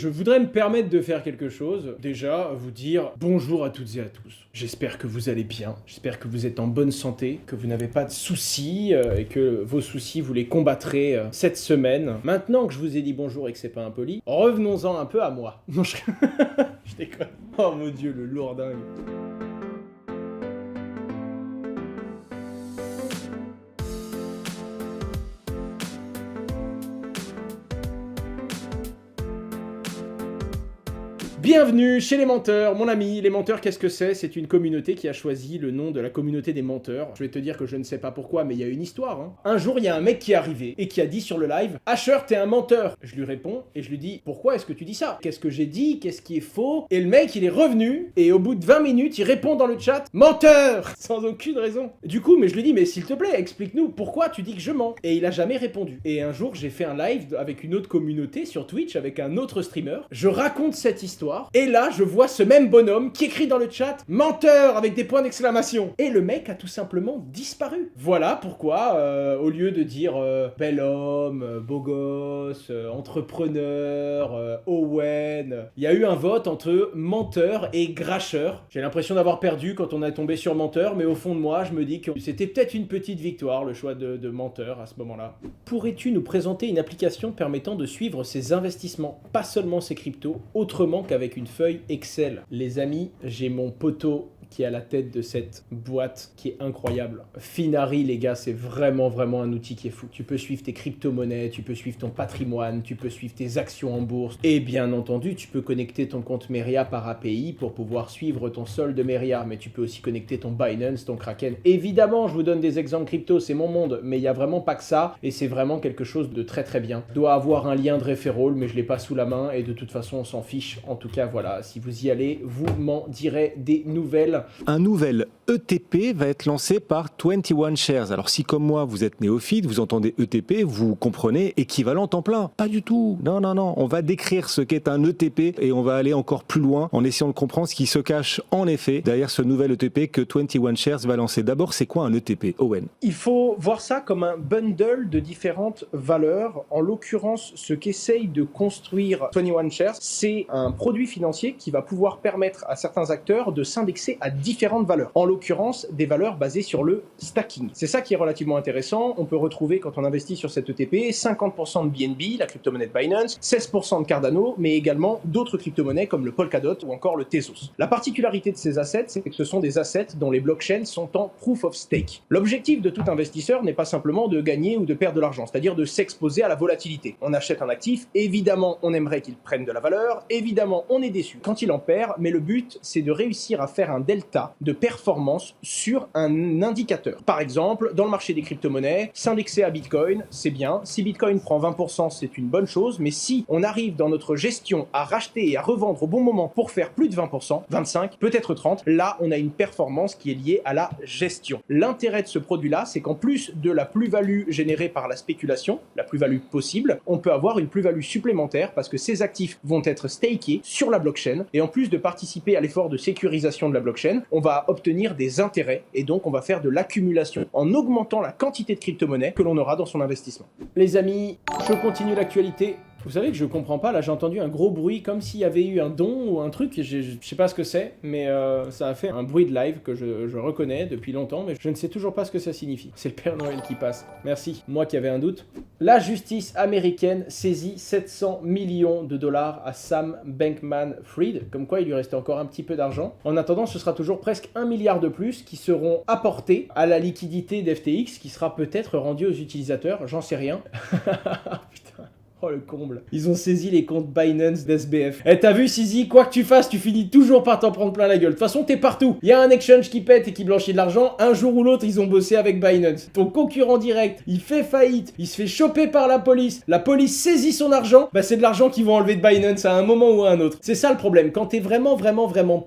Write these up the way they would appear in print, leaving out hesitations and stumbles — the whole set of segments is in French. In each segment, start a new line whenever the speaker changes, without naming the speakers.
Je voudrais me permettre de faire quelque chose. Déjà, vous dire bonjour à toutes et à tous. J'espère que vous allez bien, j'espère que vous êtes en bonne santé, que vous n'avez pas de soucis et que vos soucis, vous les combattrez cette semaine. Maintenant que je vous ai dit bonjour et que c'est pas impoli, revenons-en un peu à moi. Non, je déconne. Oh mon Dieu, le lourdingue. Bienvenue chez les menteurs, mon ami. Les menteurs, qu'est-ce que c'est? C'est une communauté qui a choisi le nom de la communauté des menteurs. Je vais te dire que je ne sais pas pourquoi, mais il y a une histoire. Un jour, il y a un mec qui est arrivé et qui a dit sur le live « Asher, t'es un menteur !» Je lui réponds et je lui dis « Pourquoi est-ce que tu dis ça? Qu'est-ce que j'ai dit? Qu'est-ce qui est faux ?» Et le mec, il est revenu et au bout de 20 minutes, il répond dans le chat « Menteur !» Sans aucune raison. Du coup, mais je lui dis « Mais s'il te plaît, explique-nous pourquoi tu dis que je mens ?» Et il a jamais répondu. Et un jour, j'ai fait un live avec une autre communauté sur Twitch, avec un autre streamer. Je raconte cette histoire. Et là, je vois ce même bonhomme qui écrit dans le chat « Menteur !» avec des points d'exclamation. Et le mec a tout simplement disparu. Voilà pourquoi, au lieu de dire bel homme, beau gosse, entrepreneur, Owen, il y a eu un vote entre menteur et gracheur. J'ai l'impression d'avoir perdu quand on est tombé sur menteur, mais au fond de moi, je me dis que c'était peut-être une petite victoire, le choix de menteur à ce moment-là. Pourrais-tu nous présenter une application permettant de suivre ses investissements, pas seulement ses cryptos, autrement qu'avec une feuille Excel? Les amis, j'ai mon poteau qui est à la tête de cette boîte qui est incroyable. Finari, les gars, c'est vraiment un outil qui est fou. Tu peux suivre tes crypto-monnaies, tu peux suivre ton patrimoine, tu peux suivre tes actions en bourse. Et bien entendu, tu peux connecter ton compte Meria par API pour pouvoir suivre ton solde Meria. Mais tu peux aussi connecter ton Binance, ton Kraken. Évidemment, je vous donne des exemples crypto, c'est mon monde. Mais il n'y a vraiment pas que ça. Et c'est vraiment quelque chose de très bien. Je dois avoir un lien de referral, mais je ne l'ai pas sous la main. Et de toute façon, on s'en fiche. En tout cas, voilà, si vous y allez, vous m'en direz des nouvelles.
Un nouvel ETP va être lancé par 21 Shares. Alors si comme moi vous êtes néophyte, vous entendez ETP, vous comprenez équivalent temps plein. Pas du tout. Non. On va décrire ce qu'est un ETP et on va aller encore plus loin en essayant de comprendre ce qui se cache en effet derrière ce nouvel ETP que 21 Shares va lancer. D'abord, c'est quoi un ETP, Owen?
Il faut voir ça comme un bundle de différentes valeurs. En l'occurrence, ce qu'essaye de construire 21 Shares, c'est un produit financier qui va pouvoir permettre à certains acteurs de s'indexer à différentes valeurs. En l'occurrence, des valeurs basées sur le stacking. C'est ça qui est relativement intéressant. On peut retrouver, quand on investit sur cet ETP, 50% de BNB, la crypto-monnaie de Binance, 16% de Cardano, mais également d'autres crypto-monnaies comme le Polkadot ou encore le Tezos. La particularité de ces assets, c'est que ce sont des assets dont les blockchains sont en proof of stake. L'objectif de tout investisseur n'est pas simplement de gagner ou de perdre de l'argent, c'est-à-dire de s'exposer à la volatilité. On achète un actif, évidemment, on aimerait qu'il prenne de la valeur, évidemment, on est déçu quand il en perd, mais le but, c'est de réussir à faire un delta de performance sur un indicateur. Par exemple, dans le marché des crypto-monnaies, s'indexer à Bitcoin, c'est bien. Si Bitcoin prend 20%, c'est une bonne chose, mais si on arrive dans notre gestion à racheter et à revendre au bon moment pour faire plus de 20%, 25, peut-être 30, là, on a une performance qui est liée à la gestion. L'intérêt de ce produit-là, c'est qu'en plus de la plus-value générée par la spéculation, la plus-value possible, on peut avoir une plus-value supplémentaire parce que ces actifs vont être stakés sur la blockchain et en plus de participer à l'effort de sécurisation de la blockchain, on va obtenir des intérêts et donc on va faire de l'accumulation en augmentant la quantité de crypto-monnaies que l'on aura dans son investissement. Les amis, je continue l'actualité. Vous savez que je comprends pas, là j'ai entendu un gros bruit comme s'il y avait eu un don ou un truc, je sais pas ce que c'est, mais ça a fait un bruit de live que je reconnais depuis longtemps, mais je ne sais toujours pas ce que ça signifie. C'est le Père Noël qui passe. Merci, moi qui avais un doute. La justice américaine saisit 700 millions de dollars à Sam Bankman-Fried, comme quoi il lui restait encore un petit peu d'argent. En attendant, ce sera toujours presque 1 milliard de plus qui seront apportés à la liquidité d'FTX qui sera peut-être rendue aux utilisateurs, j'en sais rien. Putain. Oh le comble. Ils ont saisi les comptes Binance d'SBF. Eh t'as vu Sizi, quoi que tu fasses, tu finis toujours par t'en prendre plein la gueule. De toute façon t'es partout. Il y a un exchange qui pète et qui blanchit de l'argent, un jour ou l'autre ils ont bossé avec Binance. Ton concurrent direct, il fait faillite, il se fait choper par la police saisit son argent, bah c'est de l'argent qu'ils vont enlever de Binance à un moment ou à un autre. C'est ça le problème, quand t'es vraiment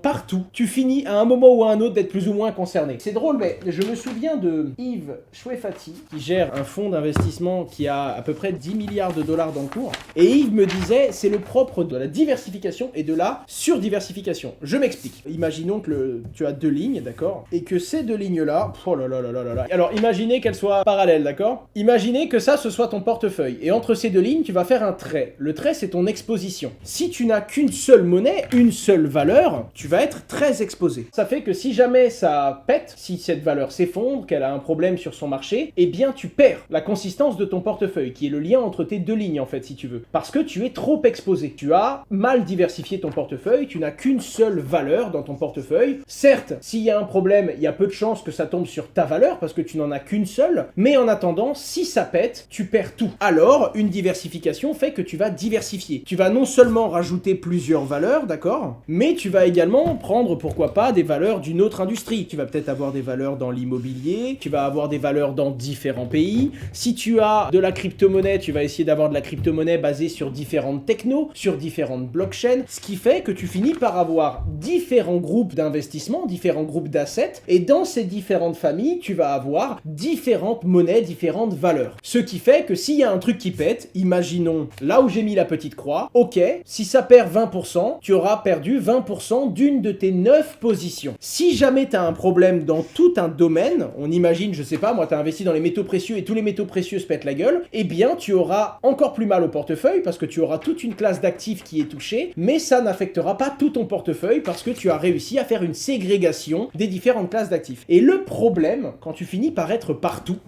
partout, tu finis à un moment ou à un autre d'être plus ou moins concerné. C'est drôle, mais je me souviens de Yves Chouefati, qui gère un fonds d'investissement qui a à peu près 10 milliards de dollars dans en cours. Et Yves me disait, c'est le propre de la diversification et de la surdiversification. Je m'explique. Imaginons que tu as 2 lignes, d'accord? Et que ces 2 lignes-là, oh là là là là là là. Alors imaginez qu'elles soient parallèles, d'accord? Imaginez que ça, ce soit ton portefeuille. Et entre ces 2 lignes, tu vas faire un trait. Le trait, c'est ton exposition. Si tu n'as qu'une seule monnaie, une seule valeur, tu vas être très exposé. Ça fait que si jamais ça pète, si cette valeur s'effondre, qu'elle a un problème sur son marché, eh bien tu perds la consistance de ton portefeuille, qui est le lien entre tes 2 lignes en fait, si tu veux. Parce que tu es trop exposé. Tu as mal diversifié ton portefeuille, tu n'as qu'une seule valeur dans ton portefeuille. Certes, s'il y a un problème, il y a peu de chances que ça tombe sur ta valeur, parce que tu n'en as qu'une seule, mais en attendant, si ça pète, tu perds tout. Alors, une diversification fait que tu vas diversifier. Tu vas non seulement rajouter plusieurs valeurs, d'accord, mais tu vas également prendre, pourquoi pas, des valeurs d'une autre industrie. Tu vas peut-être avoir des valeurs dans l'immobilier, tu vas avoir des valeurs dans différents pays. Si tu as de la crypto-monnaie, tu vas essayer d'avoir de la crypto-monnaie basée sur différentes technos, sur différentes blockchains, ce qui fait que tu finis par avoir différents groupes d'investissement, différents groupes d'assets, et dans ces différentes familles, tu vas avoir différentes monnaies, différentes valeurs. Ce qui fait que s'il y a un truc qui pète, imaginons là où j'ai mis la petite croix, ok, si ça perd 20%, tu auras perdu 20% d'une de tes 9 positions. Si jamais tu as un problème dans tout un domaine, on imagine, je sais pas, moi tu as investi dans les métaux précieux et tous les métaux précieux se pètent la gueule, eh bien tu auras encore plus mal au portefeuille parce que tu auras toute une classe d'actifs qui est touchée, mais ça n'affectera pas tout ton portefeuille parce que tu as réussi à faire une ségrégation des différentes classes d'actifs. Et le problème, quand tu finis par être partout,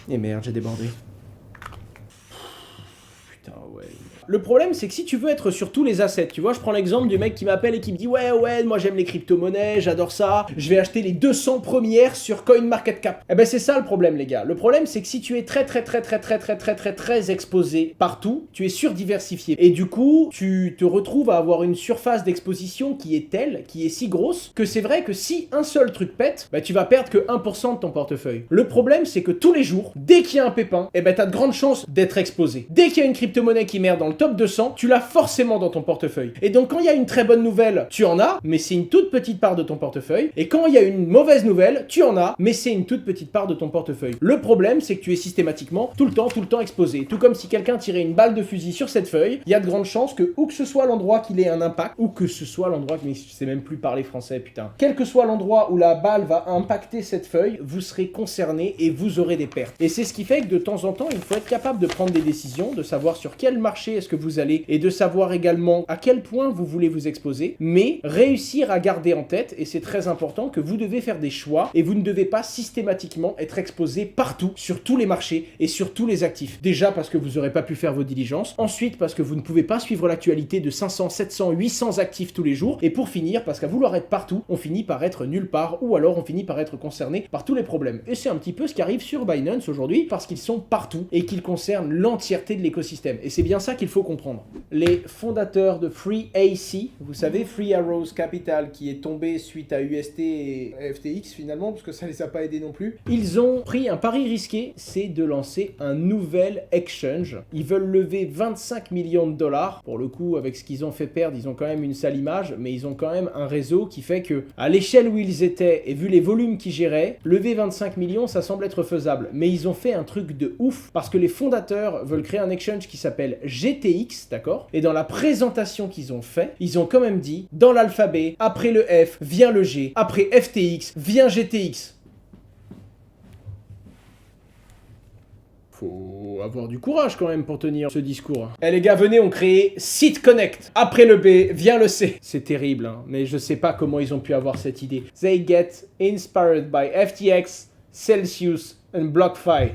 et merde, j'ai débordé. Putain, ouais. Le problème, c'est que si tu veux être sur tous les assets, tu vois, je prends l'exemple du mec qui m'appelle et qui me dit ouais, moi j'aime les crypto-monnaies, j'adore ça, je vais acheter les 200 premières sur CoinMarketCap. Eh ben c'est ça le problème, les gars. Le problème, c'est que si tu es très exposé partout, tu es surdiversifié. Et du coup, tu te retrouves à avoir une surface d'exposition qui est telle, qui est si grosse, que c'est vrai que si un seul truc pète, bah tu vas perdre que 1% de ton portefeuille. Le problème, c'est que tous les jours, dès qu'il y a un pépin, eh ben t'as de grandes chances d'être exposé. Dès qu'il y a une crypto-monnaie qui merde dans le top 200, tu l'as forcément dans ton portefeuille. Et donc quand il y a une très bonne nouvelle, tu en as, mais c'est une toute petite part de ton portefeuille. Et quand il y a une mauvaise nouvelle, tu en as, mais c'est une toute petite part de ton portefeuille. Le problème, c'est que tu es systématiquement tout le temps exposé. Tout comme si quelqu'un tirait une balle de fusil sur cette feuille, il y a de grandes chances que, où que ce soit l'endroit qu'il ait un impact, ou que ce soit l'endroit, mais je sais même plus parler français, putain. Quel que soit l'endroit où la balle va impacter cette feuille, vous serez concerné et vous aurez des pertes. Et c'est ce qui fait que de temps en temps, il faut être capable de prendre des décisions, de savoir sur quel marché est-ce que vous allez et de savoir également à quel point vous voulez vous exposer, mais réussir à garder en tête, et c'est très important, que vous devez faire des choix et vous ne devez pas systématiquement être exposé partout, sur tous les marchés et sur tous les actifs. Déjà parce que vous n'aurez pas pu faire vos diligences, ensuite parce que vous ne pouvez pas suivre l'actualité de 500, 700, 800 actifs tous les jours, et pour finir parce qu'à vouloir être partout, on finit par être nulle part, ou alors on finit par être concerné par tous les problèmes. Et c'est un petit peu ce qui arrive sur Binance aujourd'hui, parce qu'ils sont partout et qu'ils concernent l'entièreté de l'écosystème. Et c'est bien ça qu'il faut comprendre. Les fondateurs de FreeAC, vous savez, Free Arrows Capital, qui est tombé suite à UST et FTX finalement, parce que ça les a pas aidés non plus, ils ont pris un pari risqué, c'est de lancer un nouvel exchange. Ils veulent lever 25 millions de dollars. Pour le coup, avec ce qu'ils ont fait perdre, ils ont quand même une sale image, mais ils ont quand même un réseau qui fait que, à l'échelle où ils étaient, et vu les volumes qu'ils géraient, lever 25 millions, ça semble être faisable. Mais ils ont fait un truc de ouf, parce que les fondateurs veulent créer un exchange qui s'appelle GTX, d'accord? Et dans la présentation qu'ils ont fait, ils ont quand même dit, dans l'alphabet, après le F vient le G, après FTX vient GTX. Faut avoir du courage quand même pour tenir ce discours. Eh les gars, venez, on crée SiteConnect. Après le B vient le C. C'est terrible, hein, mais je sais pas comment ils ont pu avoir cette idée. They get inspired by FTX, Celsius and BlockFi.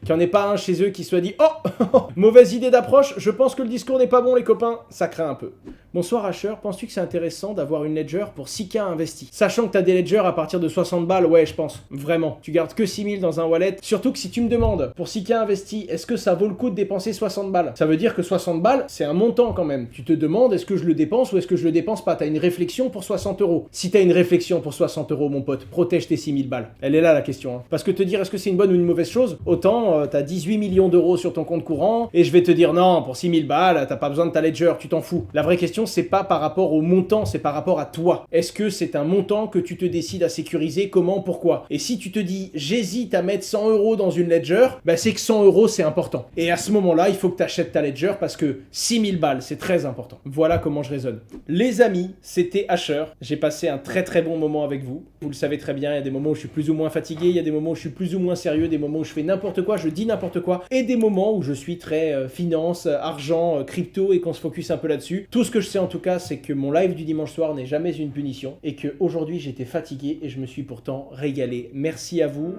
Qu'il n'y en ait pas un chez eux qui soit dit « Oh, mauvaise idée d'approche, je pense que le discours n'est pas bon les copains », ça craint un peu. Bonsoir Asher, penses-tu que c'est intéressant d'avoir une ledger pour 6K investi? Sachant que t'as des ledgers à partir de 60 balles, ouais je pense, vraiment. Tu gardes que 6000 dans un wallet, surtout que si tu me demandes, pour 6K investi, est-ce que ça vaut le coup de dépenser 60 balles? Ça veut dire que 60 balles, c'est un montant quand même. Tu te demandes, est-ce que je le dépense ou est-ce que je le dépense pas? T'as une réflexion pour 60 euros. Si t'as une réflexion pour 60 euros, mon pote, protège tes 6000 balles. Elle est là la question, hein. Parce que te dire est-ce que c'est une bonne ou une mauvaise chose, autant t'as 18 millions d'euros sur ton compte courant, et je vais te dire non, pour 6000 balles, t'as pas besoin de ta ledger, tu t'en fous. La vraie question question, c'est pas par rapport au montant, c'est par rapport à toi. Est-ce que c'est un montant que tu te décides à sécuriser? Comment? Pourquoi? Et si tu te dis, j'hésite à mettre 100 € dans une ledger, bah c'est que 100 € c'est important. Et à ce moment-là, il faut que tu achètes ta ledger parce que 6000 balles, c'est très important. Voilà comment je raisonne. Les amis, c'était Asher. J'ai passé un très très bon moment avec vous. Vous le savez très bien, il y a des moments où je suis plus ou moins fatigué, il y a des moments où je suis plus ou moins sérieux, des moments où je fais n'importe quoi, je dis n'importe quoi, et des moments où je suis très finance, argent, crypto, et qu'on se focus un peu là-dessus. Tout ce que je sais en tout cas, c'est que mon live du dimanche soir n'est jamais une punition, et qu'aujourd'hui j'étais fatigué et je me suis pourtant régalé. Merci à vous.